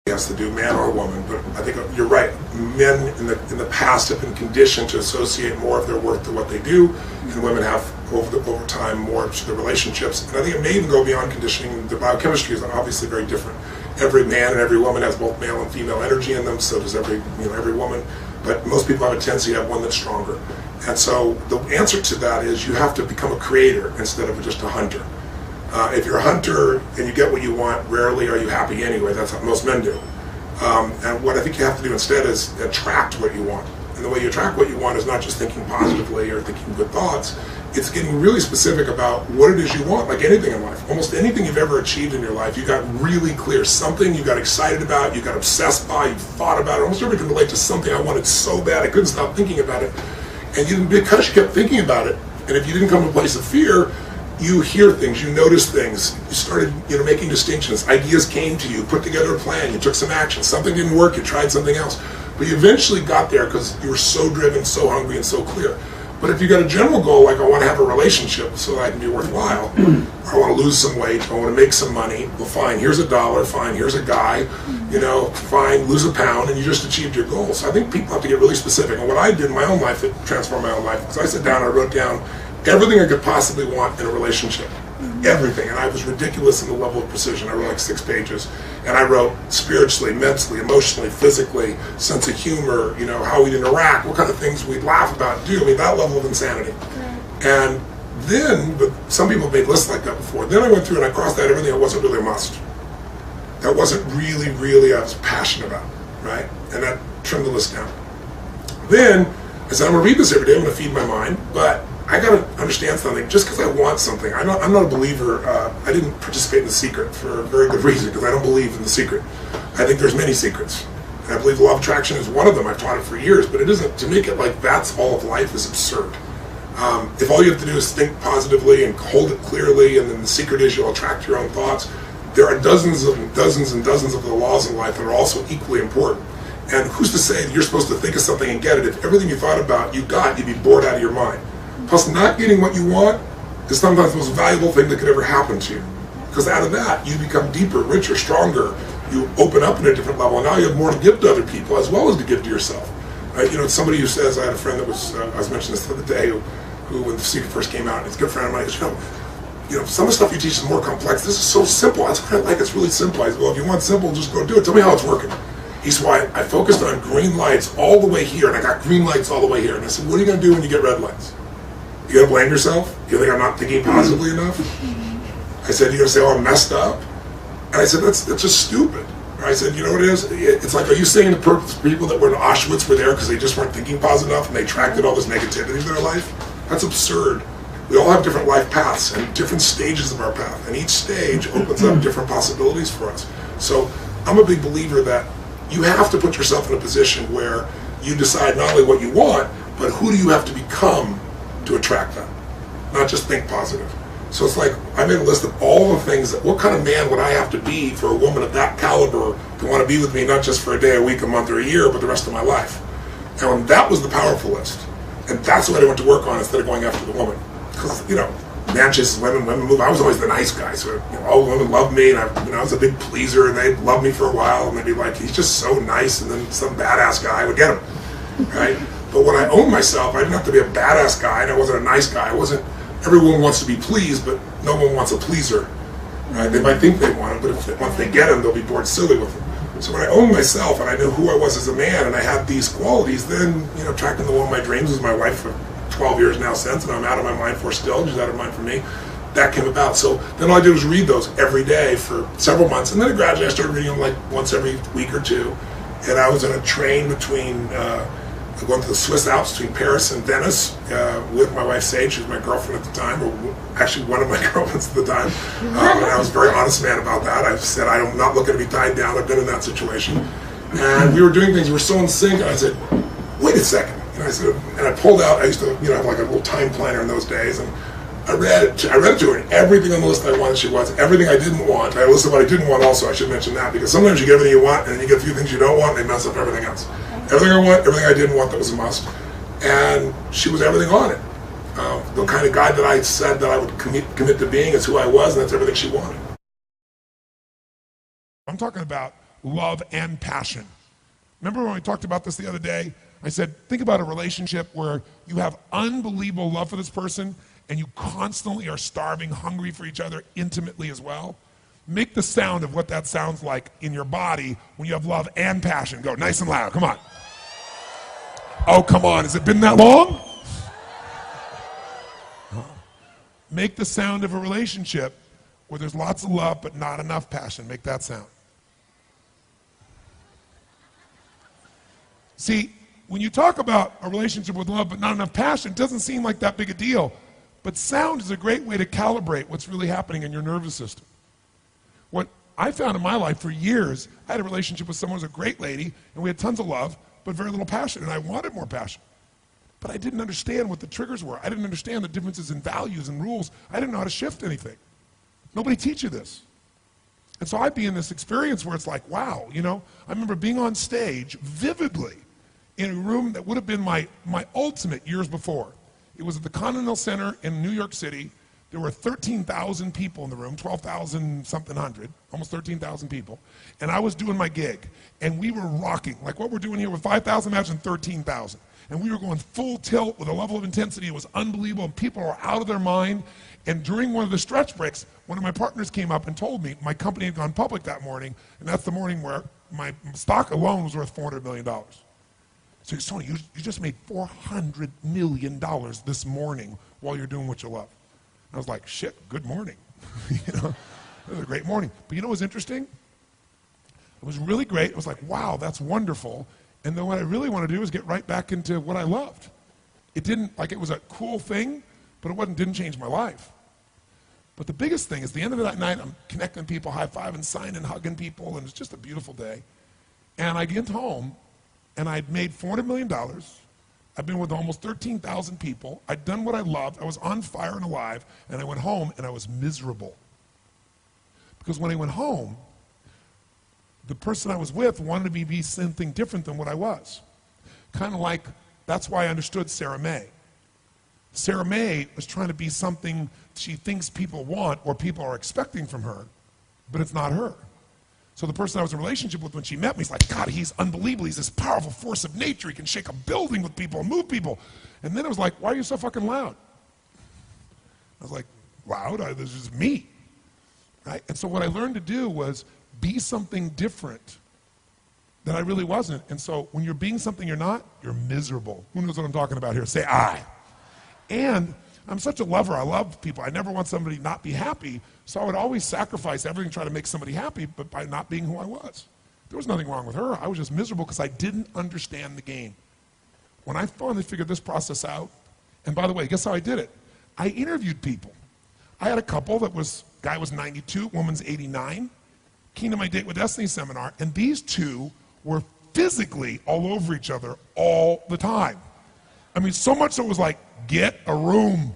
has to do, man or woman, but I think you're right. Men in the past have been conditioned to associate more of their worth to what they do, and women have over time more to their relationships. And I think it may even go beyond conditioning. The biochemistry is obviously very different. Every man and every woman has both male and female energy in them. So does every woman. But most people have a tendency to have one that's stronger. And so the answer to that is you have to become a creator instead of just a hunter. If you're a hunter and you get what you want, rarely are you happy anyway. That's what most men do. And what I think you have to do instead is attract what you want. And the way you attract what you want is not just thinking positively or thinking good thoughts. It's getting really specific about what it is you want, like anything in life. Almost anything you've ever achieved in your life, you got really clear. Something you got excited about, you got obsessed by, you thought about it. Almost everybody can relate to something I wanted so bad I couldn't stop thinking about it. And because you kept thinking about it, and if you didn't come to a place of fear, you hear things, you notice things, you started making distinctions, ideas came to you, put together a plan, you took some action, something didn't work, you tried something else. But you eventually got there because you were so driven, so hungry, and so clear. But if you got a general goal, like I want to have a relationship so that I can be worthwhile, or I want to lose some weight, I want to make some money, well fine, here's $1, fine, here's a guy, fine, lose a pound, and you just achieved your goal. So I think people have to get really specific. And what I did in my own life that transformed my own life, because I sat down and I wrote down everything I could possibly want in a relationship. Everything. And I was ridiculous in the level of precision. I wrote like 6 pages. And I wrote spiritually, mentally, emotionally, physically, sense of humor, how we'd interact, what kind of things we'd laugh about, do. I mean, that level of insanity. And then, but some people have made lists like that before. Then I went through and I crossed out everything that wasn't really a must. That wasn't really I was passionate about, right? And that trimmed the list down. Then I said, I'm going to read this every day. I'm going to feed my mind, but I got to understand something. Just because I want something, I'm not a believer. I didn't participate in The Secret for a very good reason, because I don't believe in The Secret. I think there's many secrets. And I believe law of attraction is one of them. I've taught it for years, but it isn't. To make it like that's all of life is absurd. If all you have to do is think positively and hold it clearly, and then the secret is you'll attract your own thoughts, there are dozens and dozens of the laws in life that are also equally important. And who's to say that you're supposed to think of something and get it if everything you thought about you got, you'd be bored out of your mind. Plus, not getting what you want is sometimes the most valuable thing that could ever happen to you. Because out of that, you become deeper, richer, stronger. You open up in a different level. And now you have more to give to other people as well as to give to yourself. Somebody who says, I had a friend that was, I was mentioning this the other day, who when The Secret first came out, and he's a good friend of mine, he goes, some of the stuff you teach is more complex. This is so simple. That's what I like. It's really simple. I said, well, if you want simple, just go do it. Tell me how it's working. He said, well, I focused on green lights all the way here, and I got green lights all the way here. And I said, what are you going to do when you get red lights? You gonna blame yourself? You think I'm not thinking positively enough? I said, you're gonna say, oh, I'm messed up? And I said, that's just stupid. I said, you know what it is? It's like, are you saying the people that were in Auschwitz were there because they just weren't thinking positive enough and they attracted all this negativity to their life? That's absurd. We all have different life paths and different stages of our path, and each stage opens up different possibilities for us. So I'm a big believer that you have to put yourself in a position where you decide not only what you want, but who do you have to become to attract that, not just think positive. So it's like, I made a list of all the things that, what kind of man would I have to be for a woman of that caliber to want to be with me, not just for a day, a week, a month, or a year, but the rest of my life. And that was the powerful list. And that's what I went to work on instead of going after the woman. Because, man chases women, women move. I was always the nice guy. So, all the women loved me, and I was a big pleaser, and they'd love me for a while, and they'd be like, he's just so nice, and then some badass guy would get him, right? But when I owned myself, I didn't have to be a badass guy, and I wasn't a nice guy. Everyone wants to be pleased, but no one wants a pleaser. Right? They might think they want him, but once they get him, they'll be bored silly with him. So when I owned myself, and I knew who I was as a man, and I had these qualities, then, attracting the woman of my dreams was my wife for 12 years now since, and I'm out of my mind for still, she's out of mind for me. That came about. So then all I did was read those every day for several months, and then gradually I started reading them like once every week or two. And I was on a train between going to the Swiss Alps between Paris and Venice with my wife Sage, who was my girlfriend at the time, or actually one of my girlfriends at the time. And I was a very honest man about that. I said, I'm not looking to be tied down. I've been in that situation. And we were doing things, we were so in sync, and I said, wait a second. And I pulled out, I used to have like a little time planner in those days, and I read it to her, and everything on the list I wanted she was. Everything I didn't want, I listed what I didn't want also, I should mention that, because sometimes you get everything you want, and then you get a few things you don't want, and they mess up everything else. Everything I want, everything I didn't want that was a must. And she was everything on it. The kind of guy that I said that I would commit to being is who I was, and that's everything she wanted. I'm talking about love and passion. Remember when we talked about this the other day? I said, think about a relationship where you have unbelievable love for this person and you constantly are starving, hungry for each other intimately as well. Make the sound of what that sounds like in your body when you have love and passion. Go nice and loud, come on. Oh, come on, has it been that long? Make the sound of a relationship where there's lots of love but not enough passion. Make that sound. See, when you talk about a relationship with love but not enough passion, it doesn't seem like that big a deal. But sound is a great way to calibrate what's really happening in your nervous system. What I found in my life for years, I had a relationship with someone who was a great lady, and we had tons of love, but very little passion, and I wanted more passion. But I didn't understand what the triggers were. I didn't understand the differences in values and rules. I didn't know how to shift anything. Nobody teaches you this. And so I'd be in this experience where it's like, wow, you know, I remember being on stage vividly in a room that would have been my ultimate years before. It was at the Continental Center in New York City. There were 13,000 people in the room, 12,000 something hundred, almost 13,000 people. And I was doing my gig, and we were rocking. Like what we're doing here with 5,000, imagine 13,000. And we were going full tilt with a level of intensity. It was unbelievable, and people were out of their mind. And during one of the stretch breaks, one of my partners came up and told me my company had gone public that morning, and that's the morning where my stock alone was worth $400 million. So he's Tony, you just made $400 million this morning while you're doing what you love. I was like, shit, good morning. You know, it was a great morning. But you know what was interesting? It was really great. It was like, wow, that's wonderful. And then what I really want to do is get right back into what I loved. It didn't, like it was a cool thing, but it didn't change my life. But the biggest thing is the end of that night, I'm connecting people, high-fiving, signing, hugging people, and it's just a beautiful day. And I get home, and I'd made $400 million. I've been with almost 13,000 people. I'd done what I loved. I was on fire and alive, and I went home, and I was miserable. Because when I went home, the person I was with wanted me to be something different than what I was. Kind of like, that's why I understood Sarah May. Sarah May was trying to be something she thinks people want or people are expecting from her, but it's not her. So the person I was in a relationship with when she met me, he's like, God, he's unbelievable. He's this powerful force of nature. He can shake a building with people and move people. And then it was like, why are you so fucking loud? I was like, loud? This is me. Right? And so what I learned to do was be something different that I really wasn't. And so when you're being something you're not, you're miserable. Who knows what I'm talking about here? Say I. And I'm such a lover. I love people. I never want somebody to not be happy. So I would always sacrifice everything to try to make somebody happy, but by not being who I was. There was nothing wrong with her. I was just miserable because I didn't understand the game. When I finally figured this process out, and by the way, guess how I did it? I interviewed people. I had a couple guy was 92, woman's 89. Came to my Date with Destiny seminar, and these two were physically all over each other all the time. I mean, so much so it was like, get a room.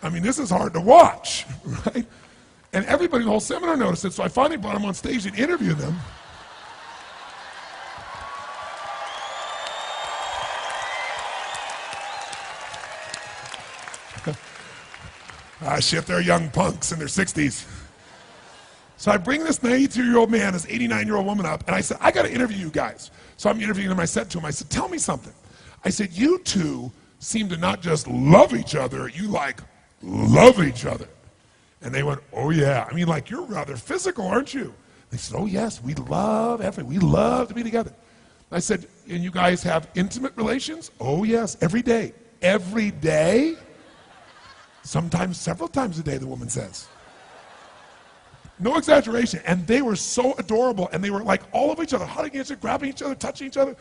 I mean, this is hard to watch, right? And everybody in the whole seminar noticed it, so I finally brought them on stage and interviewed them. Shit, they're young punks in their 60s. So I bring this 92-year-old man, this 89-year-old woman up, and I said, I got to interview you guys. So I'm interviewing them. I said to him, I said, tell me something. I said, you two seem to not just love each other, you love each other. And they went, oh yeah. I mean, like, you're rather physical, aren't you? They said, oh yes, we love to be together. I said, and you guys have intimate relations? Oh yes, every day. Every day? Sometimes several times a day, the woman says. No exaggeration. And they were so adorable, and they were like all over each other, hugging each other, grabbing each other, touching each other.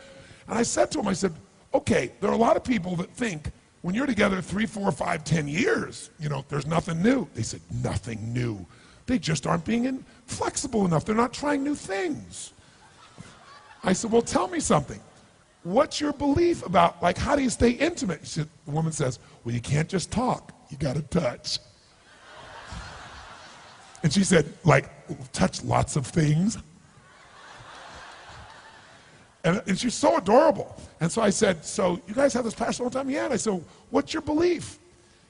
And I said to him, I said, okay, there are a lot of people that think when you're together 3, 4, 5, 10 years, you know, there's nothing new. They said, nothing new. They just aren't being flexible enough. They're not trying new things. I said, well, tell me something. What's your belief about, like, how do you stay intimate? The woman says, well, you can't just talk. You got to touch. And she said, like, touch lots of things. And she's so adorable. And so I said, so you guys have this passion all the time? Yeah. And I said, what's your belief?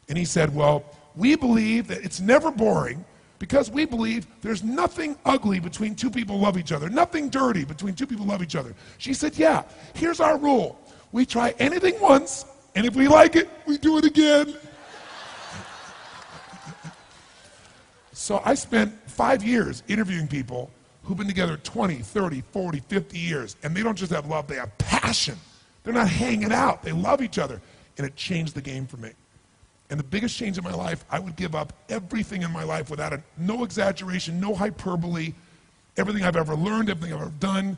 And he said, well, we believe that it's never boring, Because we believe there's nothing ugly between two people who love each other, nothing dirty between two people who love each other. She said, yeah, here's our rule. We try anything once, and if we like it, we do it again. So I spent 5 years interviewing people who've been together 20, 30, 40, 50 years, and they don't just have love, they have passion. They're not hanging out, they love each other, and it changed the game for me. And the biggest change in my life, I would give up everything in my life without no exaggeration, no hyperbole, everything I've ever learned, everything I've ever done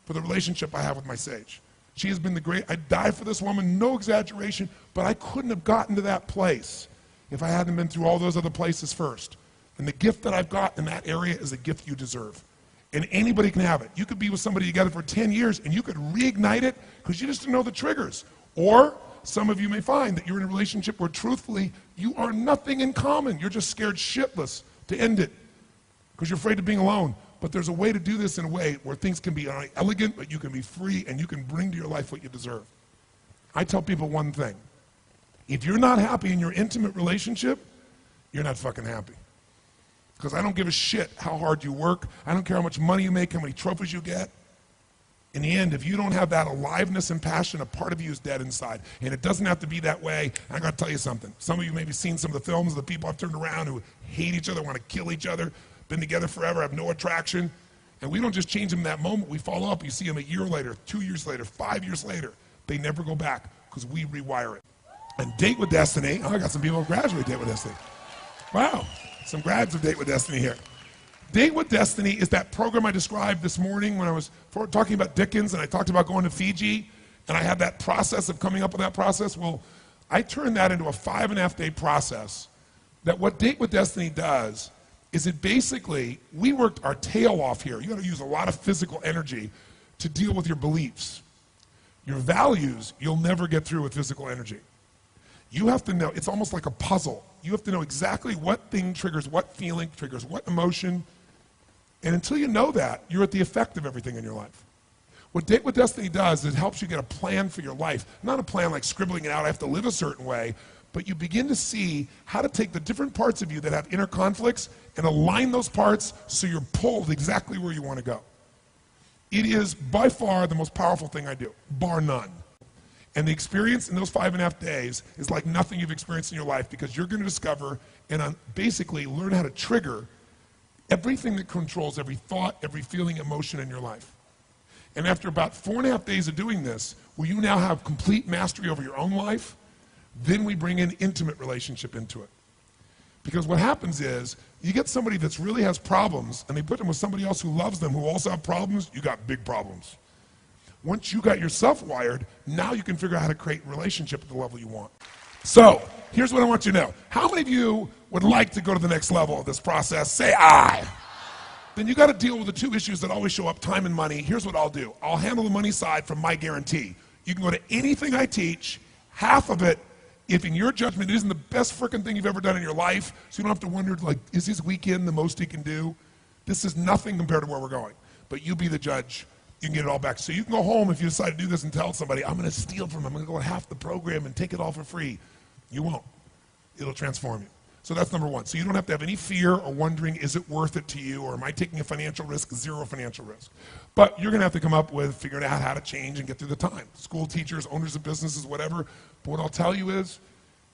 for the relationship I have with my sage. She has been I'd die for this woman, no exaggeration, but I couldn't have gotten to that place if I hadn't been through all those other places first. And the gift that I've got in that area is a gift you deserve. And anybody can have it. You could be with somebody together for 10 years and you could reignite it because you just didn't know the triggers. Or some of you may find that you're in a relationship where truthfully you are nothing in common. You're just scared shitless to end it because you're afraid of being alone. But there's a way to do this in a way where things can be not only elegant, but you can be free and you can bring to your life what you deserve. I tell people one thing. If you're not happy in your intimate relationship, you're not fucking happy. Because I don't give a shit how hard you work. I don't care how much money you make, how many trophies you get. In the end, if you don't have that aliveness and passion, a part of you is dead inside. And it doesn't have to be that way. I got to tell you something. Some of you may have seen some of the films of the people I've turned around who hate each other, want to kill each other, been together forever, have no attraction. And we don't just change them in that moment. We follow up. You see them a year later, 2 years later, 5 years later. They never go back because we rewire it. And Date with Destiny. Oh, I got some people who graduate Date with Destiny. Wow. Some grads of Date with Destiny here. Date with Destiny is that program I described this morning when I was talking about Dickens and I talked about going to Fiji and I had that process of coming up with that process. Well, I turned that into a 5.5 day process that what Date with Destiny does is it basically, we worked our tail off here. You gotta use a lot of physical energy to deal with your beliefs. Your values, you'll never get through with physical energy. You have to know, it's almost like a puzzle. You have to know exactly what thing triggers what feeling, triggers what emotion. And until you know that, you're at the effect of everything in your life. What Date with Destiny does is it helps you get a plan for your life. Not a plan like scribbling it out, I have to live a certain way, but you begin to see how to take the different parts of you that have inner conflicts and align those parts so you're pulled exactly where you want to go. It is by far the most powerful thing I do, bar none. And the experience in those 5.5 days is like nothing you've experienced in your life because you're going to discover and basically learn how to trigger everything that controls every thought, every feeling, emotion in your life. And after about 4.5 days of doing this, where you now have complete mastery over your own life, then we bring in intimate relationship into it. Because what happens is, you get somebody that really has problems, and they put them with somebody else who loves them, who also have problems, you got big problems. Once you got yourself wired, now you can figure out how to create a relationship at the level you want. So, here's what I want you to know. How many of you would like to go to the next level of this process? Say aye. Then you got to deal with the two issues that always show up, time and money. Here's what I'll do. I'll handle the money side from my guarantee. You can go to anything I teach, half of it, if in your judgment it isn't the best frickin' thing you've ever done in your life, so you don't have to wonder, like, is his weekend the most he can do? This is nothing compared to where we're going. But you be the judge. You can get it all back. So you can go home if you decide to do this and tell somebody, I'm going to steal from him. I'm going to go half the program and take it all for free. You won't. It'll transform you. So that's number one. So you don't have to have any fear or wondering, is it worth it to you, or am I taking a financial risk? Zero financial risk. But you're going to have to come up with figuring out how to change and get through the time. School teachers, owners of businesses, whatever. But what I'll tell you is,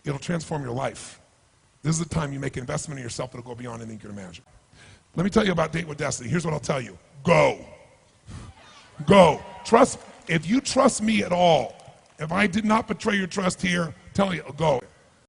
it'll transform your life. This is the time you make an investment in yourself that'll go beyond anything you can imagine. Let me tell you about Date with Destiny. Here's what I'll tell you. Go. Go. Trust. If you trust me at all, if I did not betray your trust here, tell you, go.